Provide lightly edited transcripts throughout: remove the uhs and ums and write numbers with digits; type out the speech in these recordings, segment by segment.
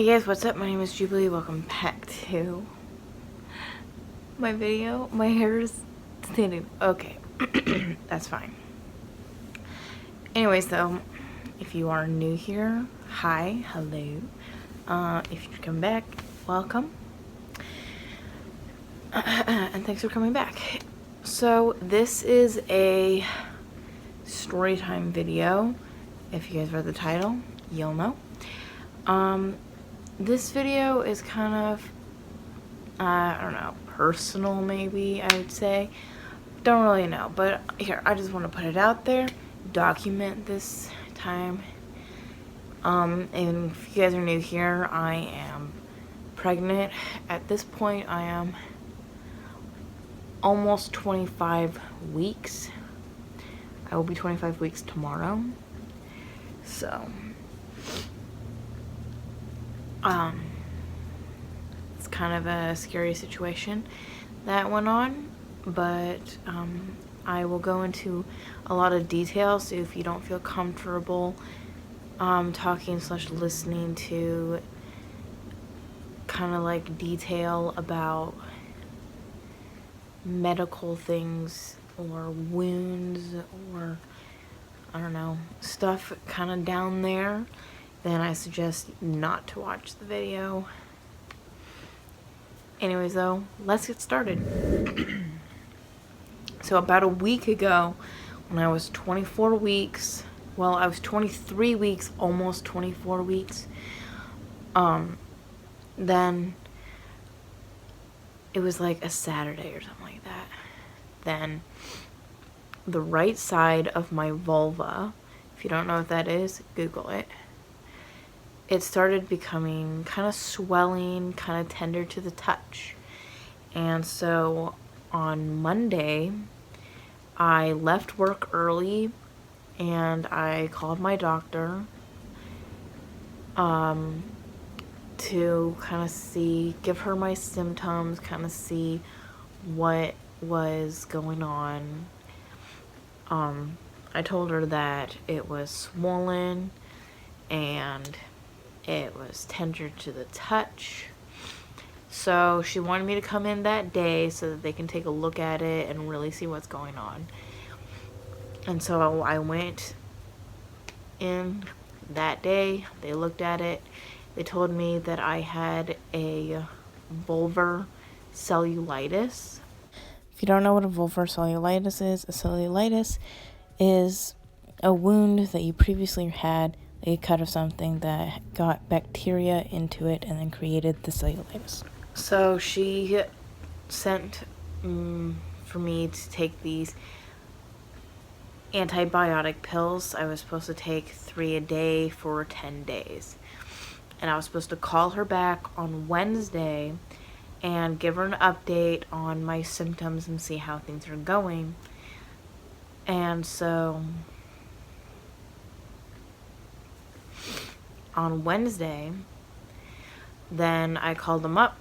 Hey guys, what's up? My name is Jubilee. Welcome back to my video. My hair is standing. Okay, that's fine. Anyways, though, if you are new here, hi, hello. If you come back, welcome. And thanks for coming back. So this is a story time video. If you guys read the title, you'll know. This video is kind of, I don't know, personal maybe, I would say. Don't really know, but here, I just want to put it out there, document this time. And if you guys are new here, I am pregnant. At this point, I am almost 25 weeks. I will be 25 weeks tomorrow. So, it's kind of a scary situation that went on, but I will go into a lot of details, so if you don't feel comfortable talking / listening to kind of like detail about medical things or wounds or I don't know, stuff kind of down there, then I suggest not to watch the video. Anyways though, let's get started. So about a week ago, when I was 24 weeks, well, I was 23 weeks, almost 24 weeks, then it was like a Saturday or something like that. Then the right side of my vulva, if you don't know what that is, Google it. It started becoming kind of swelling, kind of tender to the touch. And so on Monday, I left work early and I called my doctor to kind of see, give her my symptoms, kind of see what was going on. I told her that it was swollen and it was tender to the touch. So she wanted me to come in that day so that they can take a look at it and really see what's going on. And so I went in that day. They looked at it. They told me that I had a vulvar cellulitis. If you don't know what a vulvar cellulitis is, a cellulitis is a wound that you previously had, a cut of something that got bacteria into it and then created the cellulitis. So she sent for me to take these antibiotic pills. I was supposed to take 3 a day for 10 days. And I was supposed to call her back on Wednesday and give her an update on my symptoms and see how things are going. And so on Wednesday, then I called them up,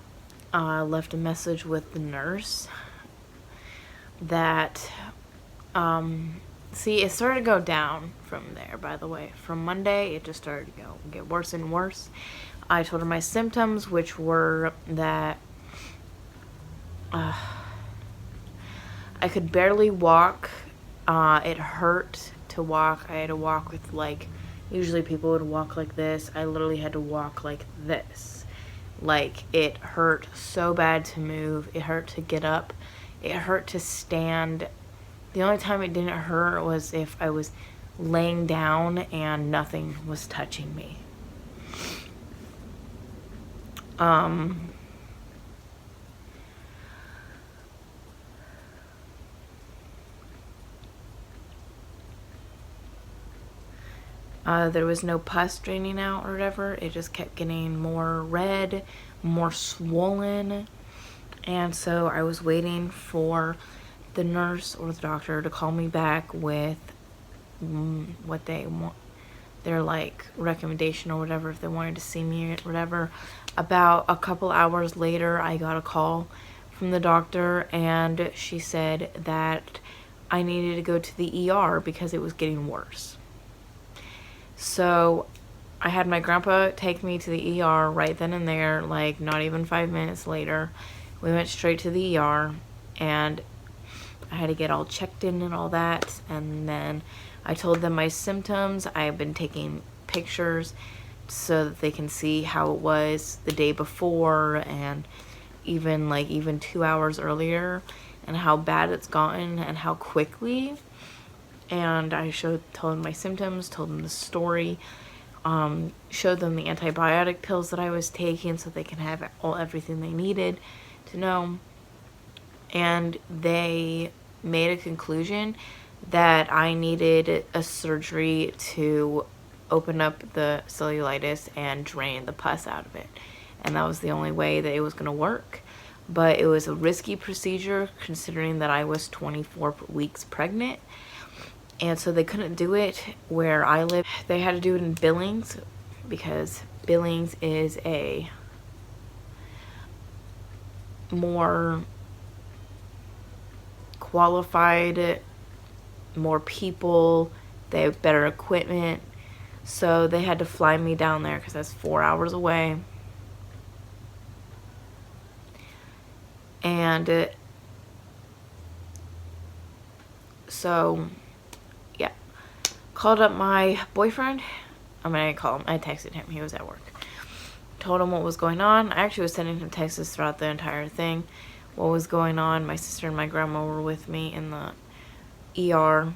left a message with the nurse that, see, it started to go down from there, by the way. From Monday, it just started to get worse and worse. I told her my symptoms, which were that I could barely walk. It hurt to walk. I had to walk with, like, usually people would walk like this. I literally had to walk like this. Like, it hurt so bad to move. It hurt to get up. It hurt to stand. The only time it didn't hurt was if I was laying down and nothing was touching me. There was no pus draining out or whatever. It just kept getting more red, more swollen. And so I was waiting for the nurse or the doctor to call me back with what they want, their like recommendation or whatever, if they wanted to see me or whatever. About a couple hours later, I got a call from the doctor and she said that I needed to go to the ER because it was getting worse. So I had my grandpa take me to the ER right then and there, like not even 5 minutes later. We went straight to the ER, and I had to get all checked in and all that. And then I told them my symptoms. I have been taking pictures so that they can see how it was the day before and even 2 hours earlier, and how bad it's gotten and how quickly. And I told them my symptoms, told them the story, showed them the antibiotic pills that I was taking so they can have everything they needed to know. And they made a conclusion that I needed a surgery to open up the cellulitis and drain the pus out of it. And that was the only way that it was going to work. But it was a risky procedure considering that I was 24 weeks pregnant. And so they couldn't do it where I live. They had to do it in Billings because Billings is a more qualified, more people, they have better equipment. So they had to fly me down there because that's 4 hours away. And so, yeah. Called up my boyfriend. I didn't call him. I texted him. He was at work. Told him what was going on. I actually was sending him texts throughout the entire thing. What was going on. My sister and my grandma were with me in the ER.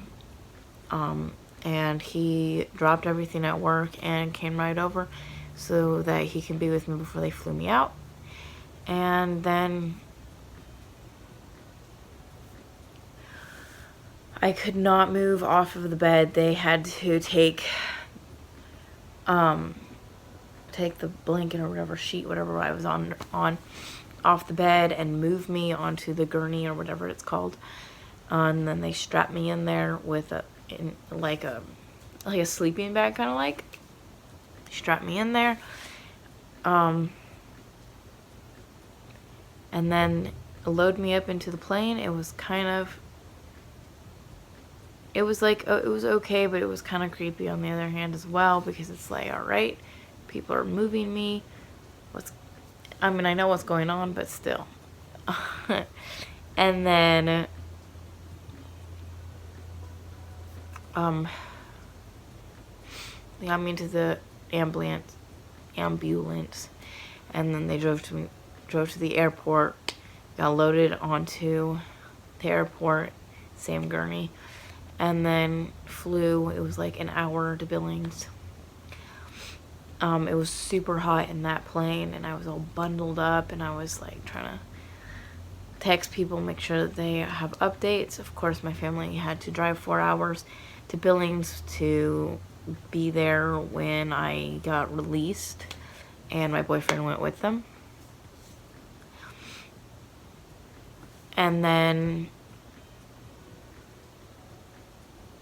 And he dropped everything at work and came right over so that he can be with me before they flew me out. And then I could not move off of the bed. They had to take the blanket or whatever sheet, whatever I was on off the bed and move me onto the gurney or whatever it's called. And then they strapped me in there with a sleeping bag, kind of like. Strapped me in there. And then load me up into the plane. It was it was okay, but it was kind of creepy on the other hand as well, because it's like, all right, people are moving me. I know what's going on, but still. And then they got me into the ambulance, and then they drove to the airport, got loaded onto the airport, same gurney, and then flew. It was like an hour to Billings. It was super hot in that plane, and I was all bundled up, and I was like trying to text people, make sure that they have updates. Of course, my family had to drive 4 hours to Billings to be there when I got released, and my boyfriend went with them. And then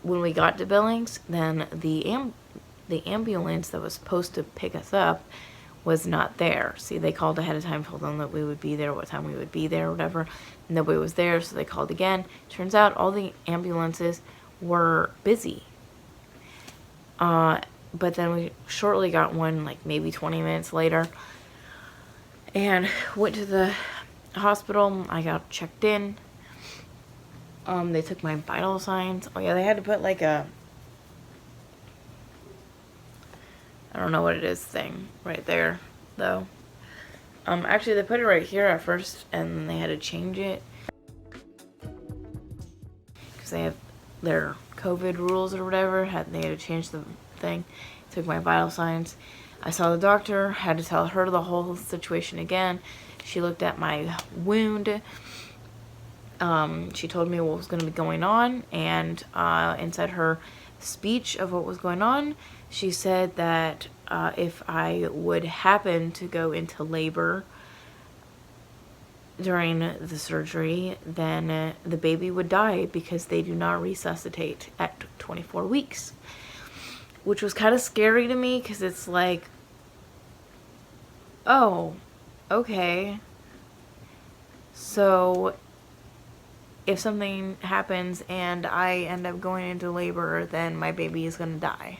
when we got to Billings, then the ambulance that was supposed to pick us up was not there. See, they called ahead of time, told them that we would be there, what time we would be there, whatever. Nobody was there, so they called again. Turns out all the ambulances were busy. But then we shortly got one, like maybe 20 minutes later, and went to the hospital. I got checked in. They took my vital signs. Oh yeah, they had to put like a, I don't know what it is thing right there though. Actually they put it right here at first, and then they had to change it because they have their COVID rules or whatever. They had to change the thing. Took my vital signs. I saw the doctor, had to tell her the whole situation again. She looked at my wound. She told me what was going to be going on, and inside her speech of what was going on, she said that if I would happen to go into labor during the surgery, then the baby would die because they do not resuscitate at 24 weeks. Which was kind of scary to me, because it's like, oh, okay. So if something happens and I end up going into labor, then my baby is going to die.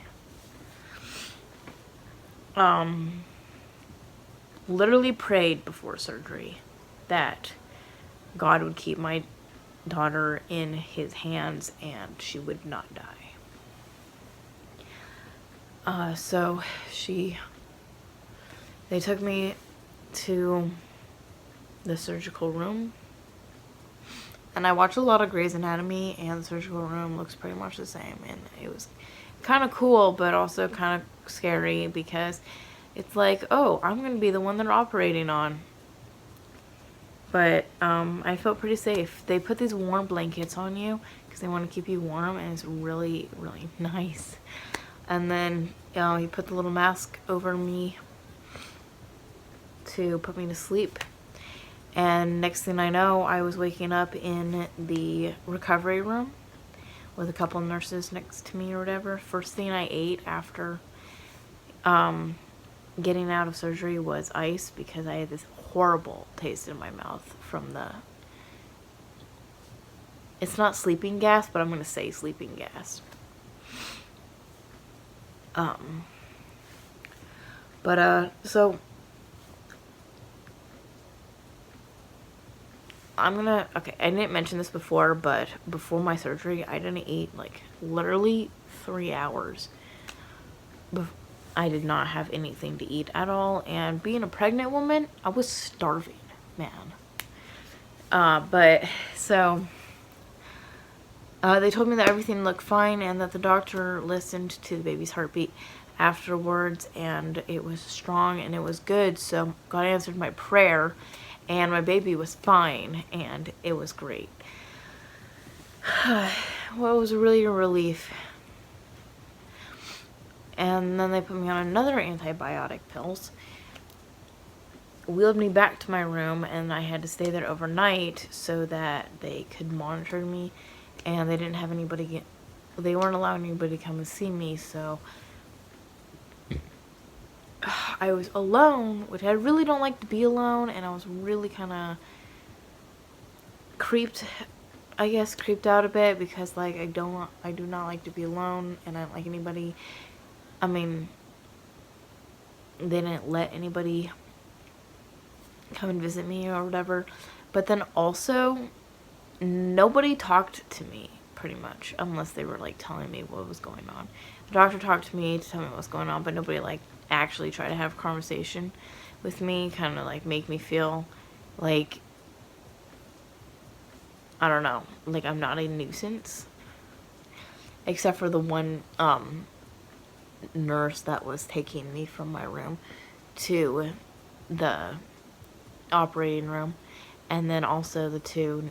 literally prayed before surgery that God would keep my daughter in his hands and she would not die. So they took me to the surgical room, and I watched a lot of Grey's Anatomy, and the surgical room looks pretty much the same, and it was kind of cool, but also kind of scary, because it's like, oh, I'm going to be the one they're operating on. But I felt pretty safe. They put these warm blankets on you because they want to keep you warm, and it's really, really nice. And then he put the little mask over me to put me to sleep. And next thing I know, I was waking up in the recovery room with a couple nurses next to me or whatever. First thing I ate after getting out of surgery was ice, because I had this horrible taste in my mouth from it's not sleeping gas, but I'm going to say sleeping gas. So okay, I didn't mention this before, but before my surgery, I didn't eat like literally 3 hours. I did not have anything to eat at all, and being a pregnant woman, I was starving, man. They told me that everything looked fine and that the doctor listened to the baby's heartbeat afterwards, and it was strong and it was good. So God answered my prayer, and my baby was fine, and it was great. Well, it was really a relief. And then they put me on another antibiotic pills, wheeled me back to my room, and I had to stay there overnight so that they could monitor me. And they didn't have anybody they weren't allowing anybody to come and see me, so I was alone, which I really don't like to be alone, and I was really kind of creeped out a bit, because like I do not like to be alone, and I don't like anybody. I mean, they didn't let anybody come and visit me or whatever, but then also nobody talked to me pretty much, unless they were like telling me what was going on. The doctor talked to me to tell me what was going on, but nobody like actually tried to have a conversation with me, kind of like make me feel like, I don't know, like I'm not a nuisance, except for the one nurse that was taking me from my room to the operating room, and then also the two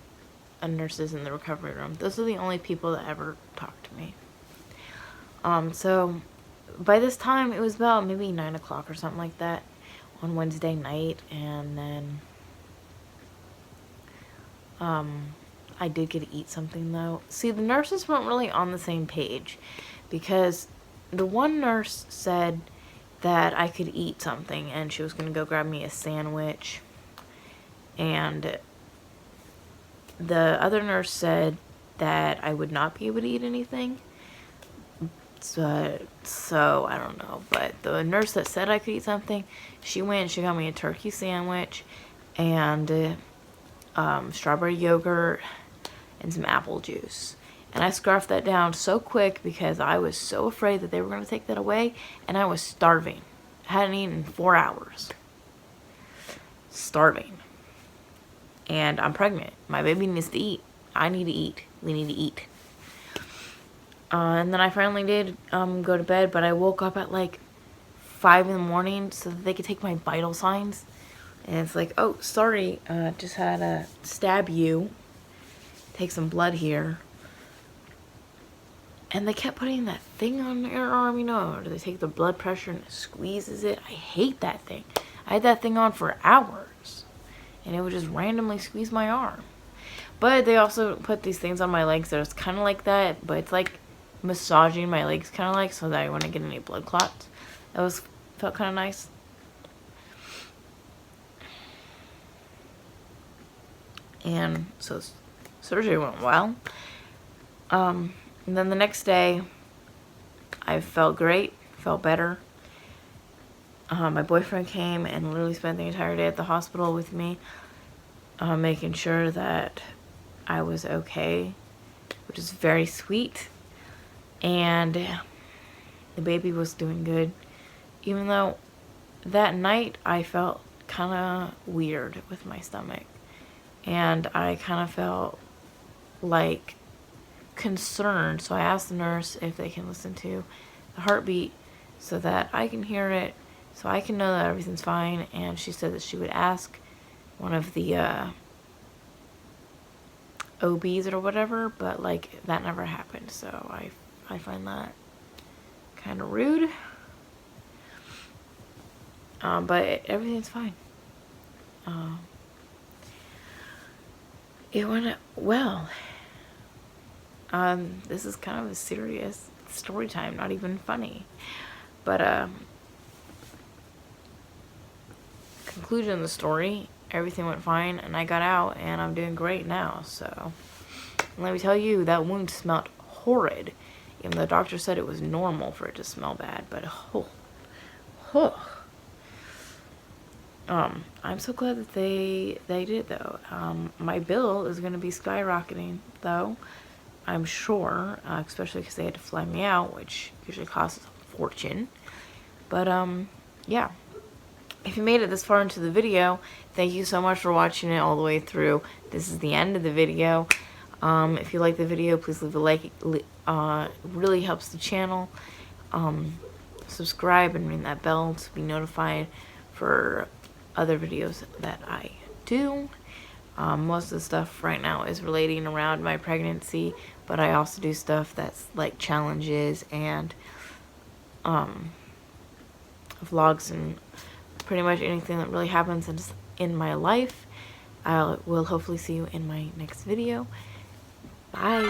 nurses in the recovery room. Those are the only people that ever talked to me. So by this time it was about maybe 9 o'clock or something like that on Wednesday night, and then I did get to eat something though. See, the nurses weren't really on the same page, because the one nurse said that I could eat something and she was going to go grab me a sandwich, and the other nurse said that I would not be able to eat anything. So I don't know, but the nurse that said I could eat something, she went and she got me a turkey sandwich and strawberry yogurt and some apple juice. And I scarfed that down so quick because I was so afraid that they were going to take that away, and I was starving. I hadn't eaten in 4 hours. Starving. And I'm pregnant. My baby needs to eat. I need to eat. We need to eat. And then I finally did go to bed, but I woke up at like 5 in the morning so that they could take my vital signs. And it's like, oh, sorry, just had to stab you. Take some blood here. And they kept putting that thing on your arm, you know, or they take the blood pressure and it squeezes it. I hate that thing. I had that thing on for hours, and it would just randomly squeeze my arm. But they also put these things on my legs that was kind of like that, but it's like massaging my legs kind of like, so that I wouldn't get any blood clots. That felt kind of nice. And so surgery went well. And then the next day, I felt great, felt better. My boyfriend came and literally spent the entire day at the hospital with me, making sure that I was okay, which is very sweet. And the baby was doing good, even though that night I felt kind of weird with my stomach, and I kind of felt like concerned. So I asked the nurse if they can listen to the heartbeat so that I can hear it, so I can know that everything's fine. And she said that she would ask one of the OBs or whatever, but like that never happened. So I find that kind of rude. But everything's fine. It went well. This is kind of a serious story time, not even funny. But conclusion of the story, everything went fine and I got out and I'm doing great now. So let me tell you, that wound smelled horrid. Even though the doctor said it was normal for it to smell bad, but I'm so glad that they did though. My bill is going to be skyrocketing though, I'm sure, especially because they had to fly me out, which usually costs a fortune. But yeah, if you made it this far into the video, thank you so much for watching it all the way through. This is the end of the video. If you like the video, please leave a like. It really helps the channel. Subscribe and ring that bell to be notified for other videos that I do. Most of the stuff right now is relating around my pregnancy, but I also do stuff that's like challenges and vlogs and pretty much anything that really happens in my life. I will hopefully see you in my next video. Bye.